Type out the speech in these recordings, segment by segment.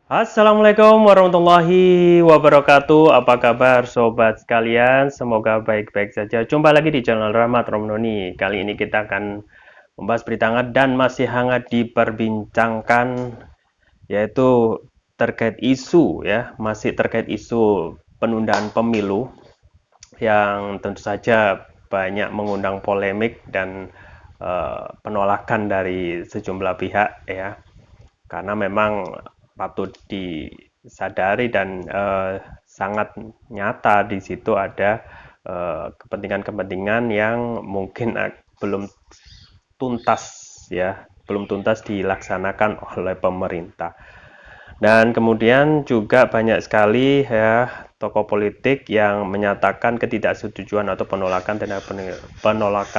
Assalamualaikum warahmatullahi wabarakatuh. Apa kabar sobat sekalian? Semoga baik-baik saja. Jumpa lagi di channel Rahmat Romdoni. Kali ini kita akan membahas berita hangat dan masih hangat diperbincangkan, yaitu terkait isu ya, masih terkait isu penundaan pemilu yang tentu saja banyak mengundang polemik dan penolakan dari sejumlah pihak ya, karena memang patut disadari dan sangat nyata di situ ada kepentingan-kepentingan yang mungkin belum tuntas ya, belum tuntas dilaksanakan oleh pemerintah. Dan kemudian juga banyak sekali ya tokoh politik yang menyatakan ketidaksetujuan atau penolakan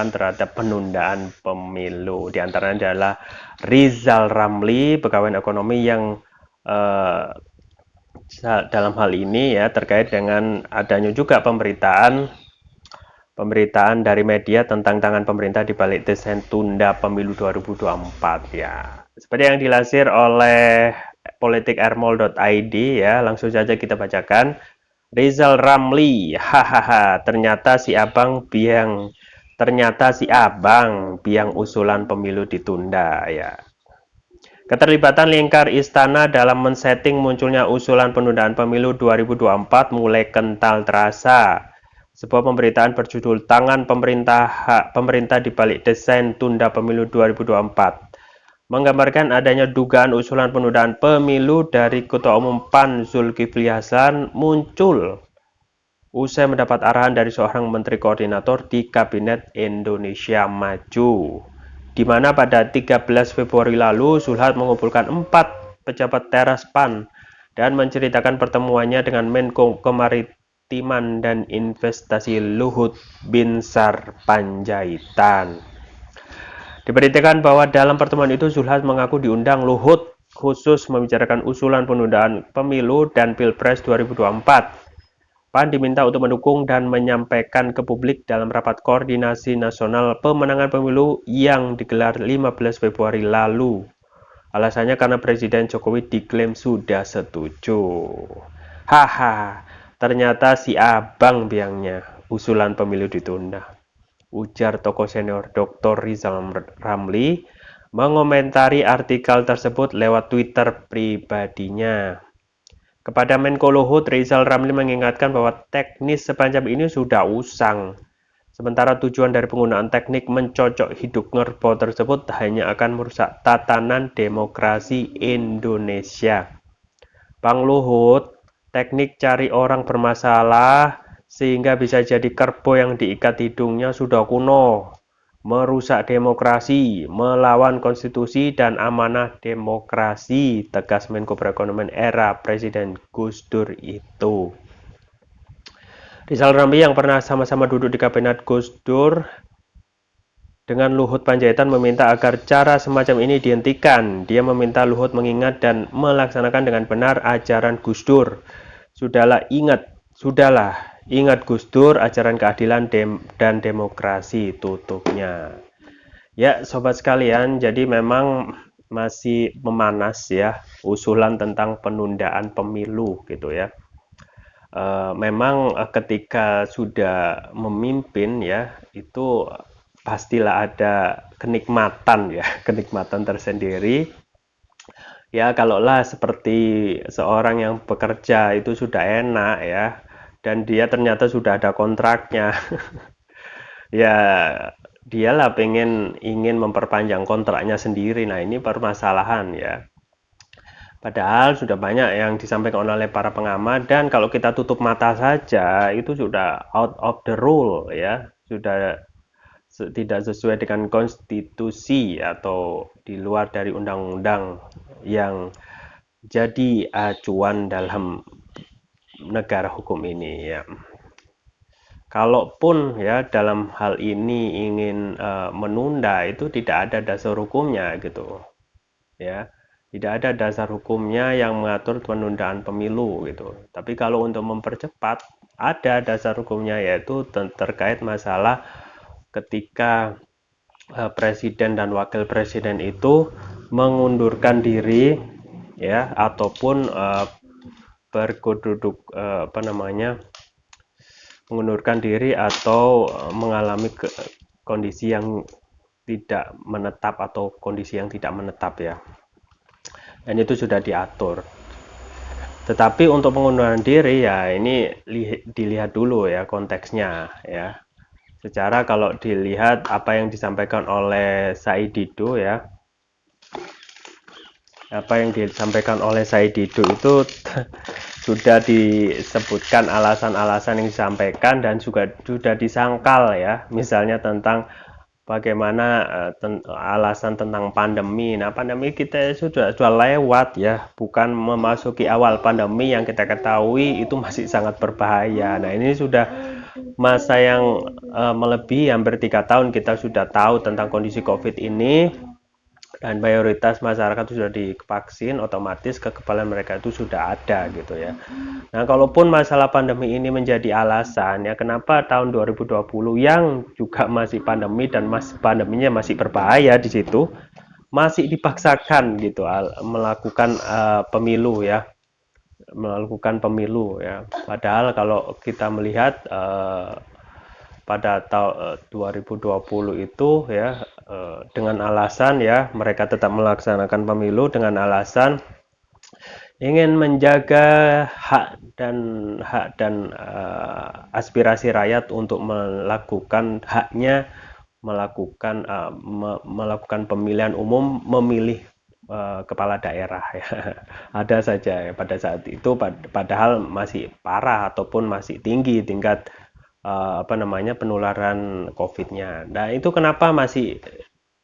terhadap penundaan pemilu. Di antaranya adalah Rizal Ramli, pegawai ekonomi yang eh, dalam hal ini ya terkait dengan adanya juga pemberitaan dari media tentang tangan pemerintah di balik desain tunda pemilu 2024 ya. Seperti yang dilansir oleh politikermol.id ya, langsung saja kita bacakan. Rizal Ramli, hahaha, ternyata si abang biang usulan pemilu ditunda ya. Keterlibatan lingkar istana dalam men-setting munculnya usulan penundaan pemilu 2024 mulai kental terasa. Sebuah pemberitaan berjudul Tangan Pemerintah di Balik Desain Tunda Pemilu 2024 menggambarkan adanya dugaan usulan penundaan pemilu dari Ketua Umum PAN Zulkifli Hasan muncul usai mendapat arahan dari seorang menteri koordinator di Kabinet Indonesia Maju, di mana pada 13 Februari lalu Zulhad mengumpulkan 4 pejabat teras PAN dan menceritakan pertemuannya dengan Menko Kemaritiman dan Investasi Luhut Binsar Panjaitan. Diberitakan bahwa dalam pertemuan itu Zulhas mengaku diundang Luhut khusus membicarakan usulan penundaan pemilu dan Pilpres 2024. PAN diminta untuk mendukung dan menyampaikan ke publik dalam rapat koordinasi nasional pemenangan pemilu yang digelar 15 Februari lalu. Alasannya karena Presiden Jokowi diklaim sudah setuju. Haha, ternyata si abang biangnya usulan pemilu ditunda, ujar tokoh senior Dr. Rizal Ramli mengomentari artikel tersebut lewat Twitter pribadinya. Kepada Menko Luhut, Rizal Ramli mengingatkan bahwa teknis sepanjang ini sudah usang. Sementara tujuan dari penggunaan teknik mencocok hidung ngerbau tersebut hanya akan merusak tatanan demokrasi Indonesia. Bang Luhut, teknik cari orang bermasalah sehingga bisa jadi kerbau yang diikat hidungnya sudah kuno, merusak demokrasi, melawan konstitusi dan amanah demokrasi, tegas Menko Perekonomian era Presiden Gus Dur itu. Rizal Ramli yang pernah sama-sama duduk di kabinet Gus Dur dengan Luhut Panjaitan meminta agar cara semacam ini dihentikan. Dia meminta Luhut mengingat dan melaksanakan dengan benar ajaran Gus Dur. Sudahlah, ingat Gus Dur, ajaran keadilan dan demokrasi, tutupnya. Ya, sobat sekalian, jadi memang masih memanas ya usulan tentang penundaan pemilu gitu ya. Memang ketika sudah memimpin ya itu pastilah ada kenikmatan ya, kenikmatan tersendiri. Ya, kalaulah seperti seorang yang bekerja itu sudah enak ya, dan dia ternyata sudah ada kontraknya, ya dialah ingin memperpanjang kontraknya sendiri. Nah, ini permasalahan ya. Padahal sudah banyak yang disampaikan oleh para pengamat dan kalau kita tutup mata saja itu sudah out of the rule ya, sudah tidak sesuai dengan konstitusi atau di luar dari undang-undang yang jadi acuan dalam negara hukum ini ya. Kalaupun ya dalam hal ini ingin menunda itu tidak ada dasar hukumnya gitu ya, tidak ada dasar hukumnya yang mengatur penundaan pemilu gitu. Tapi kalau untuk mempercepat ada dasar hukumnya, yaitu terkait masalah ketika presiden dan wakil presiden itu mengundurkan diri ya, ataupun berkeduduk mengundurkan diri atau mengalami kondisi yang tidak menetap atau kondisi yang tidak menetap ya. Dan itu sudah diatur. Tetapi untuk pengunduran diri ya ini dilihat dulu ya konteksnya ya. Secara kalau dilihat apa yang disampaikan oleh Said Didu ya, apa yang disampaikan oleh Said Didu itu sudah disebutkan alasan-alasan yang disampaikan dan juga sudah disangkal ya, misalnya tentang bagaimana alasan tentang pandemi. Nah, pandemi kita sudah lewat ya, bukan memasuki awal pandemi yang kita ketahui itu masih sangat berbahaya. Nah, ini sudah masa yang melebihi hampir 3 tahun kita sudah tahu tentang kondisi COVID ini, dan mayoritas masyarakat sudah divaksin, otomatis kekebalan mereka itu sudah ada gitu ya. Nah, kalaupun masalah pandemi ini menjadi alasan ya kenapa tahun 2020 yang juga masih pandemi dan pandeminya masih berbahaya di situ masih dipaksakan gitu melakukan pemilu ya, melakukan pemilu ya. Padahal kalau kita melihat pada tahun 2020 itu ya dengan alasan ya mereka tetap melaksanakan pemilu dengan alasan ingin menjaga hak dan aspirasi rakyat untuk melakukan haknya melakukan pemilihan umum, memilih kepala daerah ya. Ada saja ya pada saat itu, padahal masih parah ataupun masih tinggi tingkat penularan COVID-nya. Nah, itu kenapa masih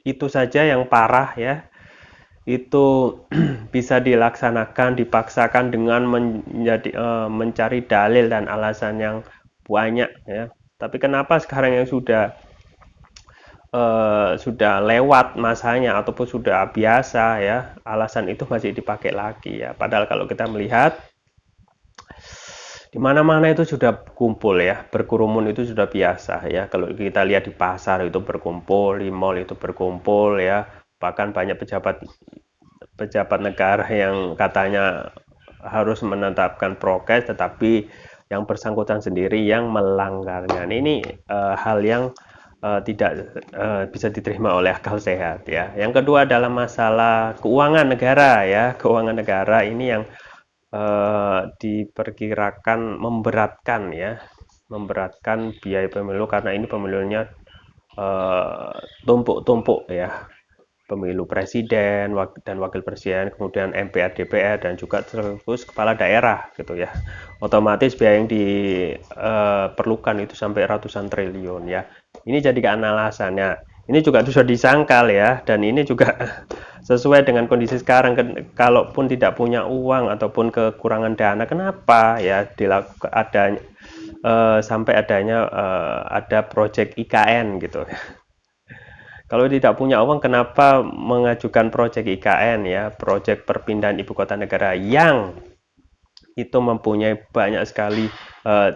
itu saja yang parah ya, itu bisa dilaksanakan, dipaksakan dengan mencari dalil dan alasan yang banyak ya. Tapi kenapa sekarang yang sudah lewat masanya ataupun sudah biasa ya, alasan itu masih dipakai lagi ya. Padahal kalau kita melihat di mana-mana itu sudah kumpul ya, berkerumun itu sudah biasa ya. Kalau kita lihat di pasar itu berkumpul, di mall itu berkumpul ya. Bahkan banyak pejabat negara yang katanya harus menetapkan prokes, tetapi yang bersangkutan sendiri yang melanggarnya. Ini hal yang tidak bisa diterima oleh akal sehat ya. Yang kedua adalah masalah keuangan negara ya. Keuangan negara ini yang diperkirakan memberatkan ya, memberatkan biaya pemilu karena ini pemilunya tumpuk-tumpuk ya, pemilu presiden dan wakil presiden, kemudian MPR, DPR, dan juga terus kepala daerah gitu ya. Otomatis biaya yang diperlukan itu sampai ratusan triliun ya. Ini jadi alasannya. Ini juga sudah disangkal ya, dan ini juga sesuai dengan kondisi sekarang. Kalaupun tidak punya uang ataupun kekurangan dana, kenapa ya dilakukan sampai adanya ada proyek IKN gitu. Kalau tidak punya uang, kenapa mengajukan proyek IKN ya, proyek perpindahan ibu kota negara yang itu mempunyai banyak sekali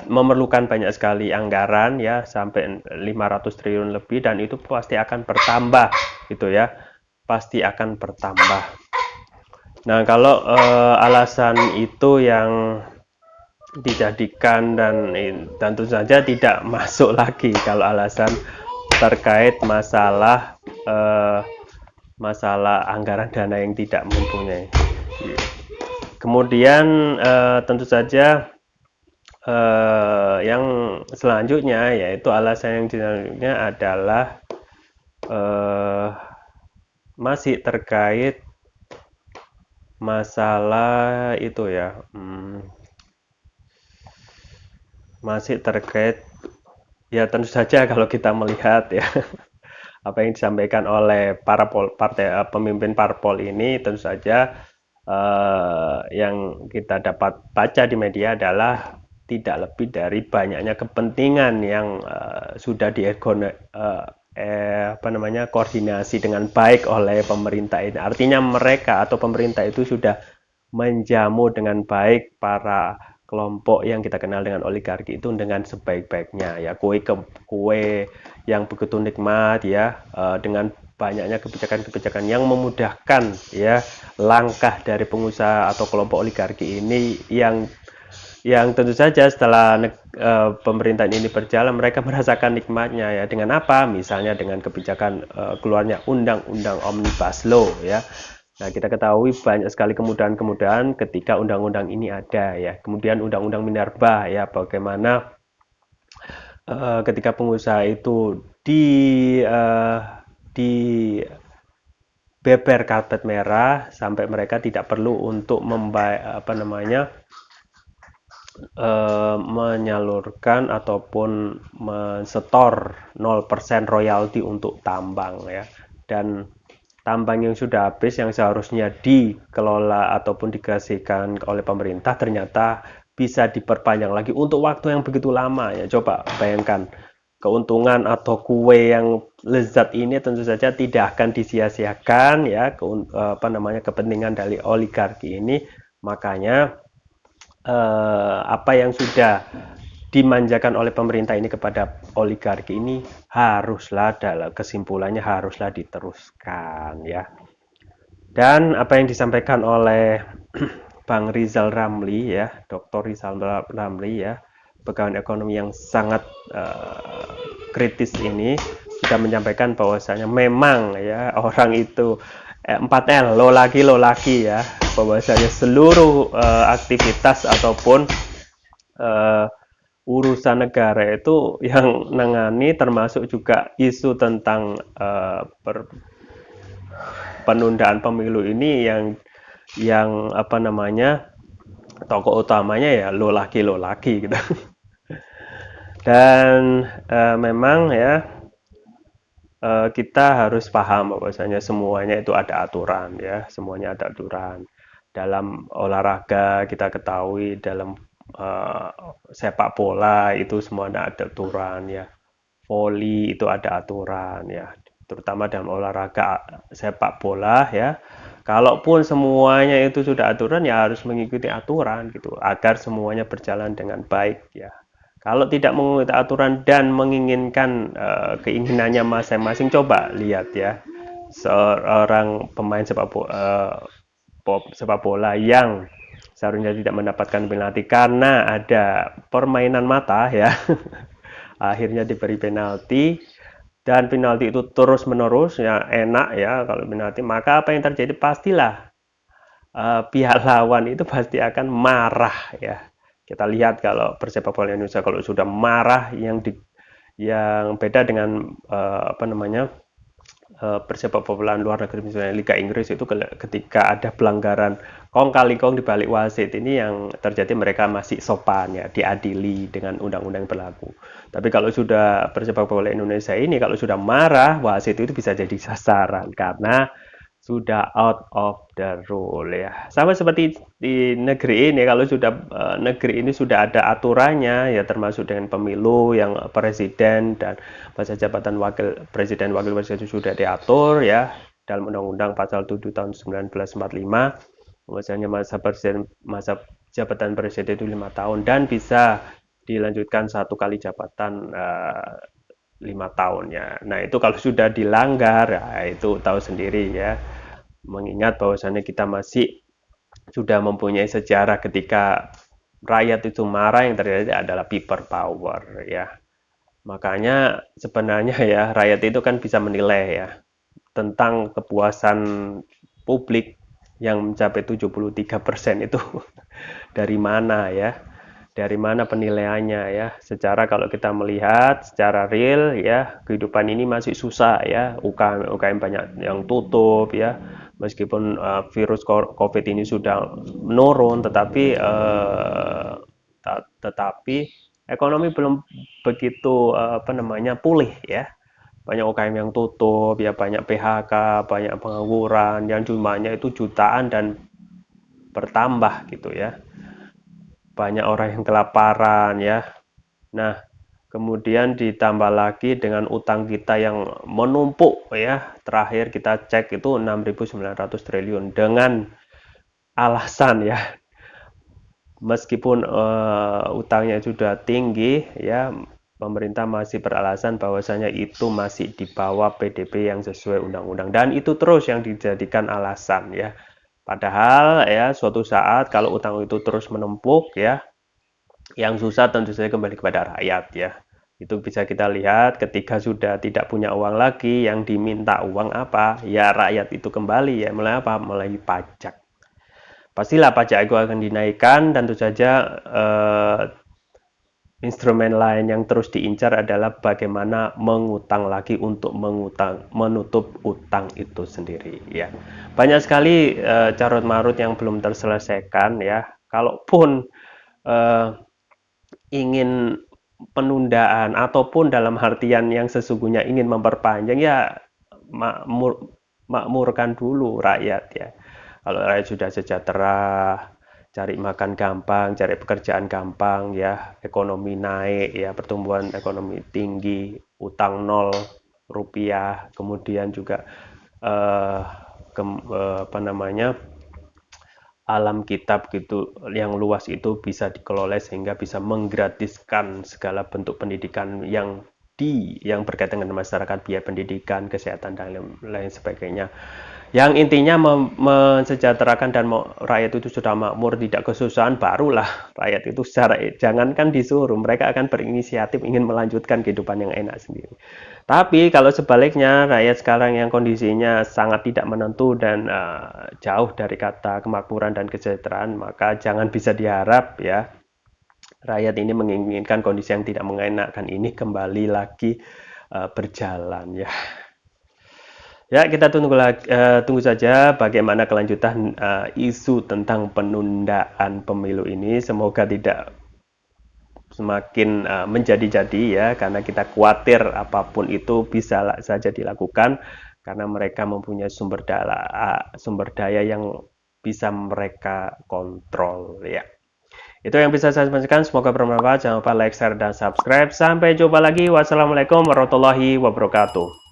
memerlukan banyak sekali anggaran ya, sampai 500 triliun lebih, dan itu pasti akan bertambah gitu ya, pasti akan bertambah. Nah, kalau alasan itu yang dijadikan dan tentu saja tidak masuk lagi kalau alasan terkait masalah masalah anggaran dana yang tidak mempunyai. Kemudian tentu saja yang selanjutnya yaitu alasan yang selanjutnya adalah masih terkait masalah itu ya, masih terkait ya tentu saja kalau kita melihat ya apa yang disampaikan oleh para pemimpin parpol ini, tentu saja yang kita dapat baca di media adalah tidak lebih dari banyaknya kepentingan yang sudah koordinasi dengan baik oleh pemerintah ini. Artinya mereka atau pemerintah itu sudah menjamu dengan baik para kelompok yang kita kenal dengan oligarki itu dengan sebaik-baiknya ya, kue yang begitu nikmat ya, dengan banyaknya kebijakan-kebijakan yang memudahkan ya langkah dari pengusaha atau kelompok oligarki ini yang tentu saja setelah pemerintahan ini berjalan mereka merasakan nikmatnya ya. Dengan apa? Misalnya dengan kebijakan keluarnya undang-undang Omnibus Law ya. Nah, kita ketahui banyak sekali kemudahan-kemudahan ketika undang-undang ini ada ya. Kemudian undang-undang Minerba ya, bagaimana ketika pengusaha itu di beber karpet merah sampai mereka tidak perlu untuk menyalurkan ataupun mensetor 0% royalti untuk tambang ya. Dan tambang yang sudah habis yang seharusnya dikelola ataupun digasihkan oleh pemerintah ternyata bisa diperpanjang lagi untuk waktu yang begitu lama ya. Coba bayangkan, keuntungan atau kue yang lezat ini tentu saja tidak akan disia-siakan ya, kepentingan dari oligarki ini. Makanya apa yang sudah dimanjakan oleh pemerintah ini kepada oligarki ini haruslah, dalam kesimpulannya haruslah diteruskan ya. Dan apa yang disampaikan oleh Bang Rizal Ramli ya, Dr. Rizal Ramli ya, pegawai ekonomi yang sangat kritis ini sudah menyampaikan bahwasanya memang ya orang itu 4L, lo laki ya, bahwasanya seluruh aktivitas ataupun urusan negara itu yang nangani, termasuk juga isu tentang penundaan pemilu ini yang tokoh utamanya ya lo laki gitu. Dan memang ya kita harus paham bahwasanya semuanya itu ada aturan ya, semuanya ada aturan. Dalam olahraga kita ketahui, dalam sepak bola itu semuanya ada aturan ya. Voli itu ada aturan ya, terutama dalam olahraga sepak bola ya. Kalaupun semuanya itu sudah aturan ya harus mengikuti aturan gitu agar semuanya berjalan dengan baik ya. Kalau tidak mengikuti aturan dan menginginkan keinginannya masing-masing, coba lihat ya, seorang pemain sepak bola yang seharusnya tidak mendapatkan penalti karena ada permainan mata ya, akhirnya diberi penalti, dan penalti itu terus menerus ya, enak ya kalau penalti, maka apa yang terjadi, pastilah pihak lawan itu pasti akan marah ya. Kita lihat kalau persepak bola Indonesia kalau sudah marah, yang beda dengan persepak bola luar negeri misalnya Liga Inggris itu ketika ada pelanggaran kong kali kong di balik wasit ini yang terjadi, mereka masih sopan ya, diadili dengan undang-undang berlaku. Tapi kalau sudah persepak bola Indonesia ini kalau sudah marah, wasit itu bisa jadi sasaran karena sudah out of the rule ya. Sama seperti di negeri ini, kalau sudah negeri ini sudah ada aturannya ya, termasuk dengan pemilu yang presiden dan masa jabatan wakil presiden sudah diatur ya dalam Undang-Undang Pasal 7 tahun 1945. Misalnya masa jabatan presiden itu 5 tahun dan bisa dilanjutkan 1 kali jabatan 5 tahun ya. Nah, itu kalau sudah dilanggar ya, itu tahu sendiri ya. Mengingat bahwasannya kita masih sudah mempunyai sejarah ketika rakyat itu marah, yang terjadi adalah people power ya. Makanya sebenarnya ya rakyat itu kan bisa menilai ya tentang kepuasan publik yang mencapai 73% itu dari mana ya. Dari mana penilaiannya ya. Secara kalau kita melihat secara real ya, kehidupan ini masih susah ya. UKM banyak yang tutup ya. Meskipun virus COVID ini sudah menurun, tetapi ekonomi belum begitu pulih ya. Banyak UKM yang tutup ya, banyak PHK, banyak pengangguran yang jumlahnya itu jutaan dan bertambah gitu ya. Banyak orang yang kelaparan ya. Nah, kemudian ditambah lagi dengan utang kita yang menumpuk ya. Terakhir kita cek itu 6.900 triliun dengan alasan ya, meskipun utangnya sudah tinggi ya, pemerintah masih beralasan bahwasanya itu masih di bawah PDB yang sesuai undang-undang, dan itu terus yang dijadikan alasan ya. Padahal ya suatu saat kalau utang itu terus menumpuk ya, yang susah tentu saja kembali kepada rakyat ya. Itu bisa kita lihat ketika sudah tidak punya uang lagi, yang diminta uang apa? Ya rakyat itu kembali ya, melalui apa? Melalui pajak. Pastilah pajak itu akan dinaikkan, dan tentu saja instrumen lain yang terus diincar adalah bagaimana mengutang lagi untuk menutup utang itu sendiri ya. Banyak sekali carut marut yang belum terselesaikan ya. Kalaupun eh, ingin penundaan ataupun dalam artian yang sesungguhnya ingin memperpanjang ya, makmurkan dulu rakyat ya. Kalau rakyat sudah sejahtera, cari makan gampang, cari pekerjaan gampang ya, ekonomi naik ya, pertumbuhan ekonomi tinggi, utang 0 rupiah, kemudian juga eh, apa namanya, alam kitab gitu yang luas itu bisa dikelola sehingga bisa menggratiskan segala bentuk pendidikan yang berkaitan dengan masyarakat, biaya pendidikan, kesehatan dan lain sebagainya. Yang intinya mensejahterakan, dan rakyat itu sudah makmur, tidak kesusahan, barulah rakyat itu secara, jangankan disuruh, mereka akan berinisiatif ingin melanjutkan kehidupan yang enak sendiri. Tapi kalau sebaliknya, rakyat sekarang yang kondisinya sangat tidak menentu dan jauh dari kata kemakmuran dan kesejahteraan, maka jangan bisa diharap ya rakyat ini menginginkan kondisi yang tidak mengenakan ini kembali lagi berjalan ya. Ya, kita tunggu saja bagaimana kelanjutan isu tentang penundaan pemilu ini. Semoga tidak semakin menjadi-jadi ya, karena kita khawatir apapun itu bisa saja dilakukan karena mereka mempunyai sumber daya yang bisa mereka kontrol ya. Itu yang bisa saya sampaikan, semoga bermanfaat. Jangan lupa like, share, dan subscribe. Sampai jumpa lagi. Wassalamualaikum warahmatullahi wabarakatuh.